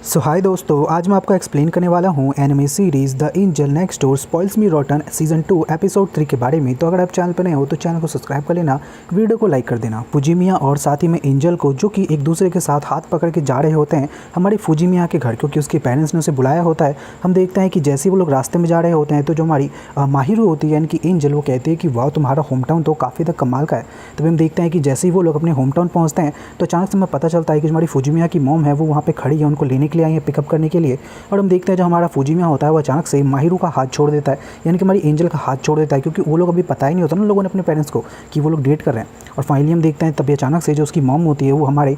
सो हाय दोस्तों, आज मैं आपको एक्सप्लेन करने वाला हूँ anime series the angel next door spoils me रॉटन season 2 episode 3 के बारे में। तो अगर आप चैनल पर नए हो तो चैनल को सब्सक्राइब कर लेना, वीडियो को लाइक कर देना। फुजीमिया और साथ ही में एंजल को जो कि एक दूसरे के साथ हाथ पकड़ के जा रहे होते हैं हमारी फुजीमिया के घर, क्योंकि उसके पेरेंट्स ने उसे बुलाया होता है। हम देखते हैं कि जैसे ही वो लोग रास्ते में जा रहे होते हैं तो जो हमारी माहिरू होती है यानी कि एंजल, वो कहती है कि वाह तुम्हारा होम टाउन तो काफ़ी तक कमाल का है। तभी हम देखते हैं कि जैसे ही वो लोग अपने होम टाउन पहुँचते हैं तो अचानक से हमें पता चलता है कि हमारी फुजीमिया की मॉम है वो वहाँ पर खड़ी है, उनको लेने के लिए आई है, पिकअप करने के लिए। और हम देखते हैं जो हमारा फुजीमिया होता है वो अचानक से माहिरू का हाथ छोड़ देता है, यानी कि हमारी एंजल का हाथ छोड़ देता है, क्योंकि वो लोग अभी पता ही नहीं होता ना लोगों ने अपने पेरेंट्स को कि वो लोग डेट कर रहे हैं। और फाइनली हम देखते हैं तभी अचानक से जो उसकी मॉम होती है वो हमारे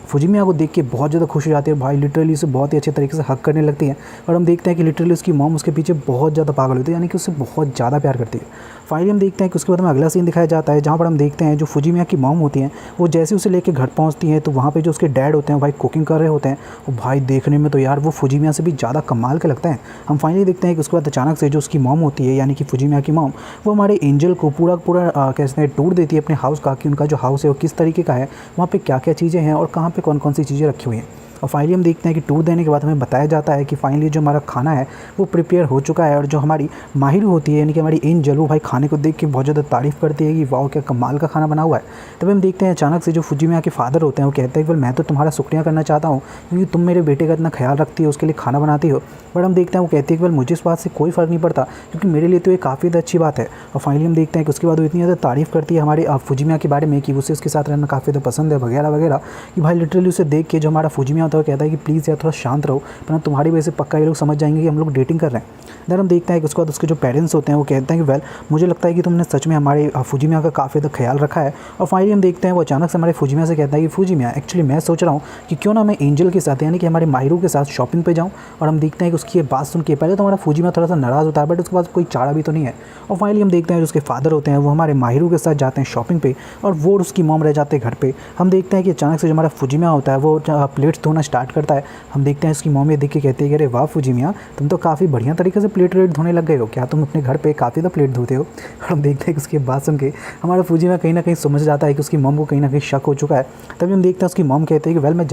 फुजीमिया को देख के बहुत ज़्यादा खुश हो जाती है। भाई लिटरली उसे बहुत ही अच्छे तरीके से हक करने लगती है। और हम देखते हैं कि लिटरली उसकी मॉम उसके पीछे बहुत ज़्यादा पागल होती है, यानी कि उससे बहुत ज़्यादा प्यार करती है। फाइनली हम देखते हैं कि उसके बाद हमें अगला सीन दिखाया जाता है जहाँ पर हम देखते हैं जो फुजीमिया की मॉम होती हैं वो जैसे उसे लेके घर पहुँचती हैं तो वहाँ पे जो उसके डैड होते हैं भाई कुकिंग कर रहे होते हैं। वो भाई देखने में तो यार वो फुजीमिया से भी ज़्यादा कमाल के लगता है। हम फाइनली देखते हैं कि उसके बाद अचानक से जो उसकी मॉम होती है यानी कि फुजीमिया की मॉम, वो हमारे एंजल को पूरा कहते हैं टूर देती है अपने हाउस का, कि उनका जो हाउस है वो किस तरीके का है, वहाँ पे क्या क्या चीज़ें हैं और कहाँ पे कौन कौन सी चीज़ें रखी हुई हैं। और फाइनली हम देखते हैं कि टूर देने के बाद हमें बताया जाता है कि फाइनली जो हमारा खाना है वो प्रिपेयर हो चुका है। और जो हमारी माहिर होती है यानी कि हमारी एंजल, वो भाई खाने को देख के बहुत ज़्यादा तारीफ़ करती है कि वाह क्या कमाल का खाना बना हुआ है। तभी हम देखते हैं अचानक से जो फुजीमिया के फादर होते हैं वो कहते हैं कि मैं तो तुम्हारा शुक्रिया करना चाहता हूँ क्योंकि तुम मेरे बेटे का इतना ख्याल रखती हो, उसके लिए खाना बनाती हो। बट हम देखते हैं वो कहती है कि मुझे इस बात से कोई फ़र्क नहीं पड़ता क्योंकि मेरे लिए तो ये काफ़ी अच्छी बात है। और फाइनली हम देखते हैं कि उसके बाद वो इतनी ज़्यादा तारीफ़ करती है हमारे फुजीमिया के बारे में कि उसे उसके साथ रहना काफ़ी ज़्यादा पसंद है वगैरह वगैरह, कि भाई लिटरली उसे देख के जो हमारा फुजीमिया होता है वो कहता है कि प्लीज़ यार थोड़ा शांत रहो, वरना तुम्हारी वजह से पक्का ये लोग समझ जाएंगे कि हम लोग डेटिंग कर रहे हैं। देन हम देखते हैं कि उसके बाद उसके जो पेरेंट्स होते हैं वो कहते हैं कि वेल मुझे लगता है कि तुमने सच में हमारे फुजीमिया का काफ़ी ज़्यादा ख्याल रखा है। और फाइनली हम देखते हैं वो अचानक से हमारे फुजीमिया से कहता है कि फुजीमिया एक्चुअली मैं सोच रहा हूँ कि क्यों ना मैं एंजल के साथ यानी कि हमारे माहिरू के साथ शॉपिंग पे जाऊँ। और हम देखते हैं कि उसकी ये बात सुन के पहले तो हमारा फुजीमिया थोड़ा सा नाराज़ होता है, बट उसके बाद कोई चारा भी तो नहीं है। और फाइनली हम देखते हैं जो उसके फादर होते हैं वो हमारे माहिरू के साथ जाते हैं शॉपिंग पे और वो उसकी मॉम रह जाते हैं घर पे। हम देखते हैं कि अचानक से जो हमारा फुजीमिया होता है वो प्लेट्स धोना स्टार्ट करता है। हम देखते हैं उसकी मॉम ये देख के कहती है कि अरे वाह फुजीमिया, तुम तो काफ़ी बढ़िया तरीके से प्लेट धोने लग गए हो, क्या तुम अपने घर पे काफ़ी ज़्यादा प्लेट धोते हो। और हम देखते हैं कि उसकी बात सुन के हमारा फुजीमिया कहीं ना कहीं समझ जाता है कि उसकी मॉम को कहीं ना कहीं शक हो चुका है। तभी हम देखते हैं उसकी मॉम कहते हैं कि वेल मैं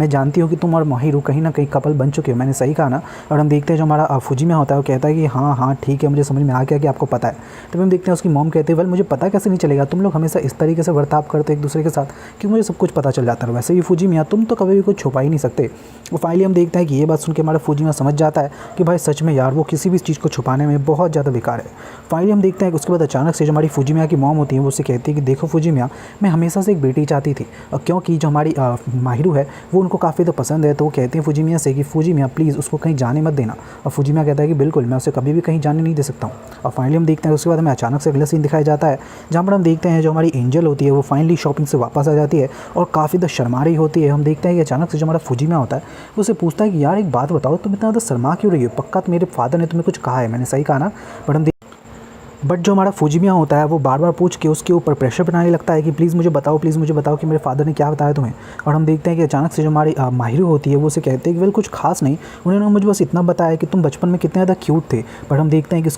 जानती हूँ कि तुम और माहिरू कहीं ना कहीं कपल बन चुके हो, मैंने सही कहा ना। और हम देखते हैं जो हमारा फुजीमिया होता है वो कहता है कि हाँ हाँ ठीक है, मुझे समझ में आ गया कि आपको पता है। तभी हम देखते हैं उसकी मॉम कहते हैं वेल मुझे पता कैसे नहीं चलेगा, तुम लोग हमेशा इस तरीके से बर्ताव करते एक दूसरे के साथ कि मुझे सब कुछ पता चल जाता है। वैसे भी फुजीमिया तुम तो कभी भी कुछ छुपा ही नहीं सकते। और फाइनली हम देखते हैं कि ये बात सुन के हमारा फुजीमिया समझ जाता है कि भाई सच में यार वो किसी भी चीज़ को छुपाने में बहुत ज़्यादा बेकार है। फाइनली हम देखते हैं कि उसके बाद अचानक से जो हमारी फुजीमिया की मॉम होती है वो उससे कहती है कि देखो फुजीमिया, मैं हमेशा से एक बेटी चाहती थी, और क्योंकि जो हमारी माहिरू है वो उनको काफ़ी तो पसंद है, तो वो कहती है फुजीमिया से कि फुजीमिया प्लीज़ उसको कहीं जाने मत देना। और फुजीमिया कहता है कि बिल्कुल मैं उसे कभी भी कहीं जाने नहीं दे सकता हूँ। और फाइनली हम देखते हैं उसके बाद हमें अचानक से अगला सीन दिखाया जाता है जहाँ पर हम देखते हैं जो हमारी एंजल होती है वो फाइनली शॉपिंग से वापस आ जाती है और काफ़ी ज़्यादा शर्मा रही होती है। हम देखते हैं कि अचानक से जो हमारा फुजीमिया होता है वो उसे पूछता है कि यार एक बात बताओ, तुम इतना ज़्यादा शर्मा क्यों रही हो, पक्का मेरे फादर ने तुम्हें कुछ कहा है, मैंने सही कहा ना। बट जो हमारा फुजीमिया होता है वो बार बार पूछ के उसके ऊपर प्रेशर बनाने लगता है कि प्लीज़ मुझे बताओ कि मेरे फादर ने क्या बताया तुम्हें। और हम देखते हैं कि अचानक से जो हमारी माहिरू होती है वो उसे कहते हैं कि वेल कुछ खास नहीं, उन्होंने मुझे बस इतना बताया कि तुम बचपन में कितने ज़्यादा क्यूट थे। बट हम देखते हैं कि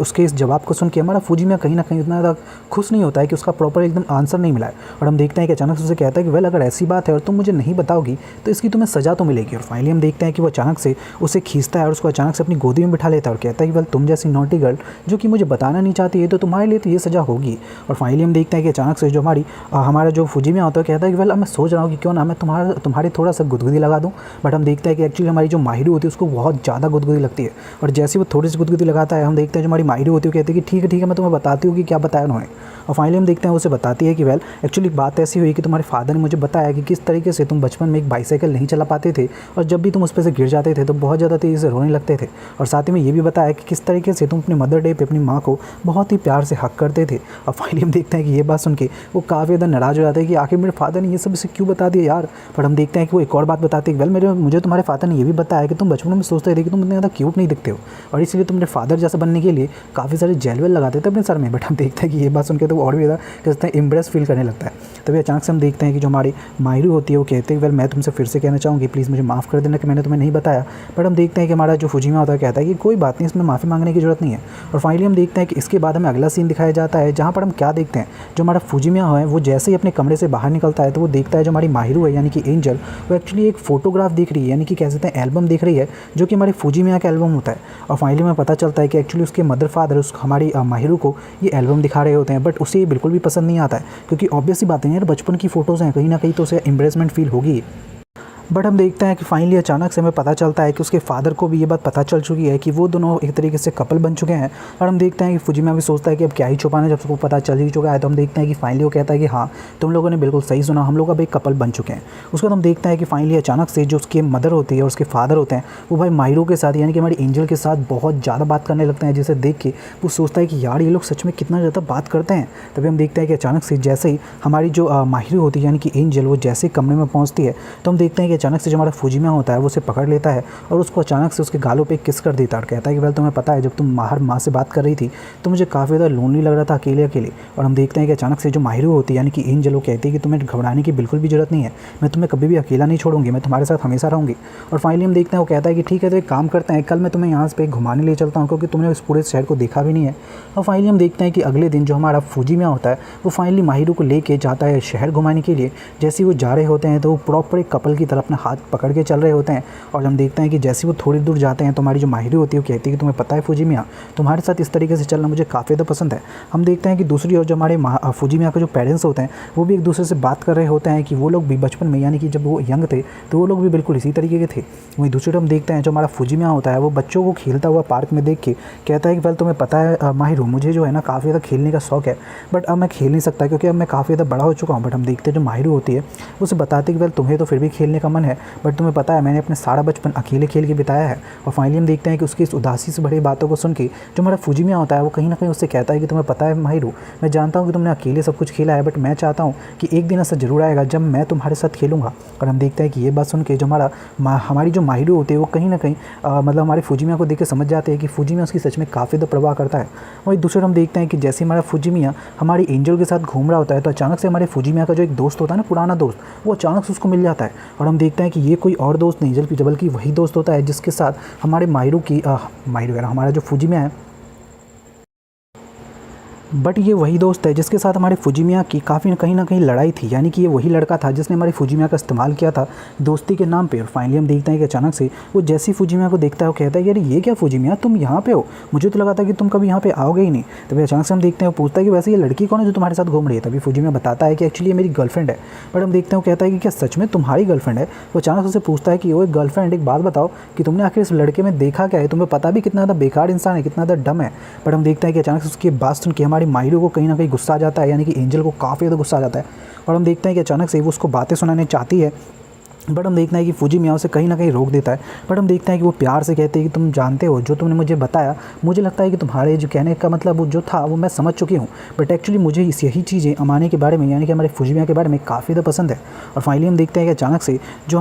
उसके इस जवाब को सुन के हमारा फुजीमिया कहीं ना कहीं इतना ज़्यादा खुश नहीं होता है कि उसका प्रॉपर एकदम आंसर नहीं मिला है। और हम देखते हैं कि अचानक से उसे कहता है कि वेल अगर ऐसी बात है और तुम मुझे नहीं बताओगी तो इसकी तुम्हें सज़ा तो मिलेगी। और फाइनली हम देखते हैं कि वो अचानक से उसे खींचता है और उसको अचानक से अपनी गोदी में बिठा लेता है और कहता है कि वेल तुम जैसी नॉटी गर्ल जो कि मुझे बताना नहीं चाहती है तो तुम्हारे लिए तो ये सज़ा होगी। और फाइनली हम देखते हैं कि अचानक से जो हमारा जो फुजीमिया होता है कहता है कि वेल मैं सोच रहा हूँ कि क्यों ना मैं तुम्हारी थोड़ा सा गुदगुदी लगा दूँ। बट हम देखते हैं कि एक्चुअली हमारी जो माहिरू होती है उसको बहुत ज़्यादा गुदगुदी लगती है। और जैसे वो थोड़ी सी गुदगुदी लगाता है हम देखते हैं जो हमारी माहिरू होती है कहती है कि ठीक है मैं तुम्हें बताती हूँ कि क्या बताया उन्होंने। और फाइनली हम देखते हैं उसे बताती है कि वेल एक्चुअली बात ऐसी हुई कि तुम्हारे फादर ने मुझे बताया कि किस तरीके से तुम बचपन में एक बाइसाइकिल नहीं चला पाते थे और जब भी तुम उस पर से गिर जाते थे तो बहुत ज़्यादा तेज़ी से रोने लगते थे। और साथ ही में ये भी बताया कि किस तरीके से तुम अपने मदर डे पे अपनी माँ को बहुत ही प्यार से हक करते थे। और फाइनली हम देखते हैं कि ये बात सुन के वो काफ़ी ज़्यादा नाराज़ हो जाता है कि आखिर मेरे फादर ने ये सब इसे क्यों बता दिया यार। पर हम देखते हैं कि वो एक और बात बताते हैं कि वेल मुझे तुम्हारे फादर ने ये भी बताया कि तुम बचपन में सोचते थे कि तुम इतने ज़्यादा क्यूट नहीं दिखते हो और इसलिए तुम मेरे फादर जैसा बनने के लिए काफ़ी सारे जेल वेल लगाते थे अपने सर में। बट हम देखते हैं कि ये बात सुन के तो और भी ज़्यादा कहते हैं इम्प्रेस फील करने लगता है। तभी अचानक से हम देखते हैं कि जो हमारी माहिरू होती है वो कहते हैं वेल मैं तुमसे फिर से कहना चाहूँगी, प्लीज़ मुझे माफ़ कर देना कि मैंने तुम्हें नहीं बताया। बट हम देखते हैं कि हमारा जो फुजिमा होता है कहता है कि कोई बात नहीं, इसमें माफ़ी मांगने की ज़रूरत नहीं है। और फाइनली हम देखते हैं कि इसके बाद हमें अगला सीन दिखाया जाता है, जहाँ पर हम क्या देखते हैं, जो हमारा फुजिमा है वो जैसे ही अपने कमरे से बाहर निकलता है तो वो देखता है जो हमारी माहिरू है यानी कि एंजल, वो एक्चुअली एक फ़ोटोग्राफ देख रही है, यानी कि कह सकते हैं एल्बम देख रही है, जो कि हमारी फुजिमा का एल्बम होता है। और फाइनली में पता चलता है कि एक्चुअली उसके मदर फादर उस हमारी माहिरू को ये एल्बम दिखा रहे होते हैं, बट उसे ये बिल्कुल भी पसंद नहीं आता है, क्योंकि ऑब्वियस सी बात है यार, बचपन की फ़ोटोज़ हैं, कहीं ना कहीं तो उसे एम्ब्रेसमेंट फील होगी। बट हम देखते हैं कि फाइनली अचानक से हमें पता चलता है कि उसके फादर को भी ये बात पता चल चुकी है कि वो दोनों एक तरीके से कपल बन चुके हैं। और हम देखते हैं कि फुजिमा भी सोचता है कि अब क्या ही छुपाना, जब उसको पता चल ही चुका है। तो हम देखते हैं कि फाइनली वो कहता है कि हाँ तुम लोगों ने बिल्कुल सही सुना, हम लोग अब एक कपल बन चुके हैं। उसके बाद हम देखते हैं कि फाइनली अचानक से जो उसकी मदर होती है और उसके फादर होते हैं वो भाई माहिरू के साथ यानी कि हमारी एंजल के साथ बहुत ज़्यादा बात करने लगते हैं, जिसे देख के वो सोचता है कि यार ये लोग सच में कितना ज़्यादा बात करते हैं। तभी हम देखते हैं कि अचानक से जैसे ही हमारी जो माहिरू होती है यानी कि एंजल वो जैसे कमरे में पहुँचती है तो हम देखते हैं कि अचानक से जो हमारा फुजिमा होता है वो उसे पकड़ लेता है और उसको अचानक से उसके गालों पे किस कर देता है और कहता है कि वेल तुम्हें पता है जब तुम माहर माँ से बात कर रही थी तो मुझे काफ़ी ज़्यादा लोनली लग रहा था, अकेले अकेले। और हम देखते हैं कि अचानक से जो माहिरू होती है यानी कि एंजल वो कहती है कि तुम्हें घबराने की बिल्कुल भी ज़रूरत नहीं है, मैं तुम्हें कभी भी अकेला नहीं छोड़ूंगी, मैं तुम्हारे साथ हमेशा रहूँगी। और फाइनली हम देखते हैं वो कहता है कि ठीक है तो एक काम करते हैं, कल मैं तुम्हें यहाँ पे घुमाने ले चलता हूँ क्योंकि तुमने इस पूरे शहर को देखा भी नहीं है। और फाइनली हम देखते हैं कि अगले दिन जो हमारा फुजिमा होता है वो फाइनली माहिरू को लेके जाता है शहर घुमाने के लिए। जैसे वो जा रहे होते हैं तो वो प्रॉपर एक कपल की तरह अपना हाथ पकड़ के चल रहे होते हैं। और हम देखते हैं कि जैसे वो थोड़ी दूर जाते हैं तो हमारी जो माहिरू होती है वो कहती है कि तुम्हें पता है फुजिमा, तुम्हारे साथ इस तरीके से चलना मुझे काफ़ी ज़्यादा पसंद है। हम देखते हैं कि दूसरी ओर जो हमारे फुजिमा के जो पेरेंट्स होते हैं वो भी एक दूसरे से बात कर रहे होते हैं कि वो लोग भी बचपन में यानी कि जब वो यंग थे तो वो लोग भी बिल्कुल इसी तरीके के थे। वहीं दूसरी ओर हम देखते हैं जो हमारा फुजिमा होता है वो बच्चों को खेलता हुआ पार्क में देख के कहता है कि वेल तुम्हें पता है माहिरू, मुझे जो है ना काफ़ी ज़्यादा खेलने का शौक है, बट अब मैं खेल नहीं सकता क्योंकि अब मैं काफ़ी ज़्यादा बड़ा हो चुका हूँ। बट हम देखते हैं जो माहिरू होती है उसे बताते कि वेल तुम्हें तो फिर भी खेलने का मन है, बट तुम्हें पता है मैंने अपने सारा बचपन अकेले खेल के बिताया है। और फाइनली हम देखते हैं कि उसकी इस उदासी से भरी बातों को सुन के जो हमारा फुजिमा होता है वो कहीं ना कहीं उससे कहता है कि तुम्हें पता है माहिरू, मैं जानता हूँ कि तुमने अकेले सब कुछ खेला है, बट मैं चाहता हूँ कि एक दिन ऐसा जरूर आएगा जब मैं तुम्हारे साथ खेलूँगा। और हम देखते हैं कि ये बात सुन के जो हमारी जो माहिरू होती है वो कहीं ना कहीं मतलब हमारे फुजिमा को देख के समझ जाते हैं कि फुजिमा उसकी सच में काफ़ी ज़्यादा परवाह करता है। वहीं दूसरे हम देखते हैं कि जैसे हमारा फुजिमा हमारी एंजल के साथ घूम रहा होता है तो अचानक से हमारे फुजिमा का जो एक दोस्त होता है ना, पुराना दोस्त, वो अचानक से उसको मिल जाता है। और हम देखते हैं कि ये कोई और दोस्त नहीं बल्कि वही दोस्त होता है जिसके साथ हमारे हमारा जो फुजिमा है, बट ये वही दोस्त है जिसके साथ हमारे फुजिमा की काफ़ी कहीं ना कहीं लड़ाई थी, यानी कि ये वही लड़का था जिसने हमारी फुजिमा का इस्तेमाल किया था दोस्ती के नाम पे। और फाइनली हम देखते हैं कि अचानक से वो जैसी फुजिमा को देखता है वो कहता है यार ये क्या फुजिमा, तुम यहाँ पे हो, मुझे तो लगा था कि तुम कभी यहाँ पे आओगे ही नहीं। तभी अचानक से हम देखते हैं वो पूछता है कि वैसे ये लड़की कौन है जो तुम्हारे साथ घूम रही है। तभी फुजिमा बताता है कि एक्चुअली मेरी गर्लफ्रेंड है। बट हम देखते हैं वो कहता है कि क्या सच में तुम्हारी गर्लफ्रेंड है। वो अचानक से पूछता है कि वो एक गर्लफ्रेंड, एक बात बताओ कि तुमने आखिर इस लड़के में देखा क्या है, तुम्हें पता भी कितना ज़्यादा बेकार इंसान है, कितना ज़्यादा डम है। बट हम देखते हैं कि अचानक से उसकी बात सुन के हमारी माहिरू को कहीं ना कहीं गुस्सा आ जाता है, यानी कि एंजल को काफ़ी ज़्यादा गुस्सा आ जाता है। और हम देखते हैं कि अचानक से वो उसको बातें सुनाने चाहती है, बट हम देखते हैं कि फुजिमा उसे कहीं ना कहीं रोक देता है। बट हम देखते हैं कि वो प्यार से कहते हैं कि तुम जानते हो जो तुमने मुझे बताया, मुझे लगता है कि तुम्हारे जो कहने का मतलब वो जो था वो मैं समझ चुकी हूँ, बट एक्चुअली मुझे यही चीज़ें अमाने के बारे में यानी कि हमारे फुजिमा के बारे में काफ़ी ज़्यादा पसंद है। और फाइनली हम देखते हैं कि अचानक से जो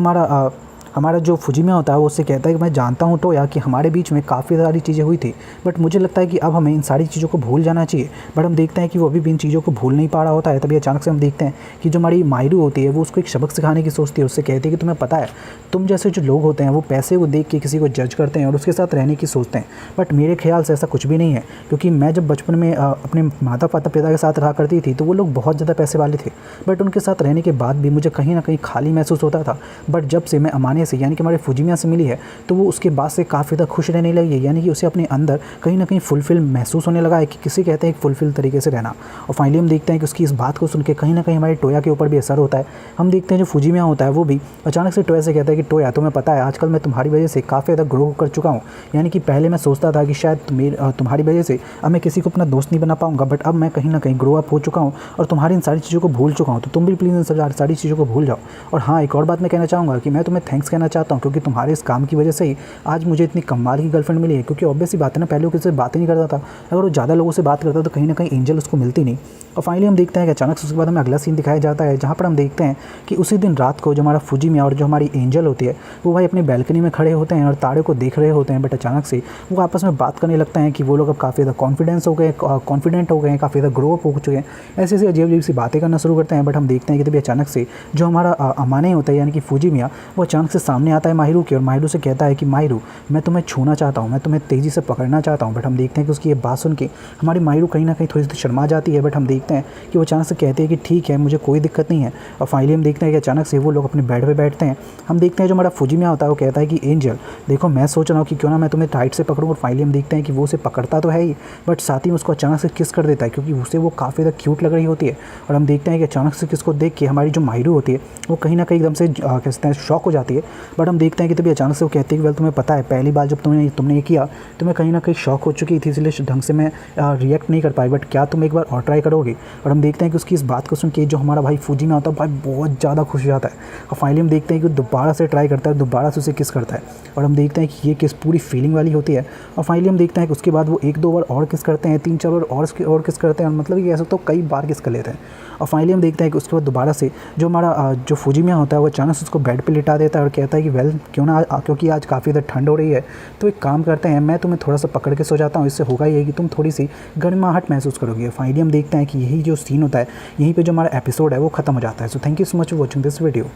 हमारा जो फुजिमा होता है वो उससे कहता है कि मैं जानता हूँ टोया कि हमारे बीच में काफ़ी सारी चीज़ें हुई थी, बट मुझे लगता है कि अब हमें इन सारी चीज़ों को भूल जाना चाहिए। बट हम देखते हैं कि वो अभी भी इन चीज़ों को भूल नहीं पा रहा होता है। तभी अचानक से हम देखते हैं कि जो हमारी माहिरू होती है वो उसको एक सबक सिखाने की सोचती है। उससे कहती है कि तुम्हें पता है तुम जैसे जो लोग होते हैं वो पैसे को देख के किसी को जज करते हैं और उसके साथ रहने की सोचते हैं, बट मेरे ख्याल से ऐसा कुछ भी नहीं है। क्योंकि मैं जब बचपन में अपने माता पिता के साथ रहा करती थी तो वो लोग बहुत ज़्यादा पैसे वाले थे, बट उनके साथ रहने के बाद भी मुझे कहीं ना कहीं खाली महसूस होता था। बट जब से मैं अमाने से यानी कि हमारे फुजिमा से मिली है तो वो उसके बाद से काफ़ी ज़्यादा खुश रहने लगी है, यानी कि उसे अपने अंदर कहीं ना कहीं फुलफिल महसूस होने लगा है कि किसी कहते हैं एक फुलफिल तरीके से रहना। और फाइनली हम देखते हैं कि उसकी इस बात को सुन के कहीं ना कहीं हमारे टोया के ऊपर भी असर होता है। हम देखते हैं जो फुजिमा होता है वो भी अचानक से टोया से कहता है कि टोया तुम्हें पता है आजकल मैं तुम्हारी वजह से काफ़ी ज़्यादा ग्रो कर चुका हूँ, यानी कि पहले मैं सोचता था कि शायद तुम्हारी वजह से अब मैं किसी को अपना दोस्त नहीं बना पाऊँगा, बट अब मैं कहीं ना कहीं ग्रो अप हो चुका हूँ और तुम्हारी इन सारी चीज़ों को भूल चुका हूँ, तो तुम भी प्लीज़ इन सारी चीज़ों को भूल जाओ। और हाँ, एक और बात मैं कहना चाहूँगा कि मैं तुम्हें थैंक्स थैंक्स कहना चाहता हूँ, क्योंकि तुम्हारे इस काम की वजह से ही आज मुझे इतनी कमाल की गर्लफ्रेंड मिली है। क्योंकि ऑब्वियस सी बात है ना, पहले वो किसी से बात ही नहीं करता था, अगर वो ज़्यादा लोगों से बात करता तो कहीं ना कहीं एंजल उसको मिलती नहीं। और फाइनली हम देखते हैं कि अचानक से उसके बाद हमें अगला सीन दिखाया जाता है, जहाँ पर हम देखते हैं कि उसी दिन रात को जो हमारा फुजीमिया और जो हमारी एंजल होती है वो भाई अपनी बैल्कनी में खड़े होते हैं और तारे को देख रहे होते हैं। बट अचानक से वो आपस में बात करने लगता है कि वो लोग अब काफ़ी ज़्यादा कॉन्फिडेंट हो गए हैं, काफ़ी ज़्यादा ग्रो अप हो चुके हैं, ऐसे ऐसी अजीब अजीब सी बातें करना शुरू करते हैं। बट हम देखते हैं कि तभी अचानक से जो हमारा अमाने होता है यानी कि फुजीमिया, वो अचानक से सामने आता है माहिरू के, और माहिरू से कहता है कि माहिरू मैं तुम्हें छूना चाहता हूँ, मैं तुम्हें तेज़ी से पकड़ना चाहता हूँ। बट हम देखते हैं कि उसकी ये बात सुन के हमारी माहिरू कहीं ना कहीं थोड़ी सी शर्मा जाती है। बट हम देखते हैं कि वो अचानक से कहते हैं कि ठीक है, मुझे कोई दिक्कत नहीं है। और फाइनली हम देखते हैं कि अचानक से वो लोग अपने बेड पे बैठते हैं। हम देखते हैं जो हमारा फुजीमिया होता है वो कहता है कि एंजल देखो, मैं सोच रहा हूँ कि क्यों ना मैं तुम्हें टाइट से पकड़ूँ। और फाइनली हम देखते हैं कि वो उसे पकड़ता तो है ही, बट साथ ही में उसको अचानक से किस कर देता है, क्योंकि उसे वो काफ़ी ज़्यादा क्यूट लग रही होती है। और हम देखते हैं कि अचानक से किसको देख के हमारी जो माहिरू होती है वो कहीं ना कहीं एकदम से कहते हैं शॉक हो जाती है। बट हम देखते हैं कि तभी अचानक से वो कहती है कि वेल तुम्हें पता है, पहली बार जब तुमने ये किया तो मैं कहीं ना कहीं शॉक हो चुकी थी, इसलिए ढंग से मैं रिएक्ट नहीं कर पाई, बट क्या तुम एक बार और ट्राई करोगे। और हम देखते हैं कि उसकी इस बात को सुन के जो हमारा भाई फुजीमिया होता है भाई बहुत ज़्यादा खुश हो जाता है। और फाइनली हम देखते हैं कि दोबारा से ट्राई करता है, दोबारा से उसे किस करता है। और हम देखते हैं कि ये किस पूरी फीलिंग वाली होती है। और फाइनली हम देखते हैं कि उसके बाद वो 1-2 बार और किस करते हैं, 3-4 बार और किस करते हैं, मतलब कि ऐसा तो कई बार किस कर लेते हैं। और फाइनली हम देखते हैं कि उसके बाद दोबारा से जो हमारा जो फुजीमिया होता है वो अचानक से उसको बेड पे लिटा देता है और कहता है कि वेल क्यों ना, क्योंकि आज काफ़ी ज़्यादा ठंड हो रही है तो एक काम करते हैं, मैं तुम्हें थोड़ा सा पकड़ के सो जाता हूँ, इससे होगा ये कि तुम थोड़ी सी गर्माहट महसूस करोगे। फाइनली हम देखते हैं कि यही जो सीन होता है, यहीं पर जो हमारा एपिसोड है वो ख़त्म हो जाता है। So thank you so much for watching this video.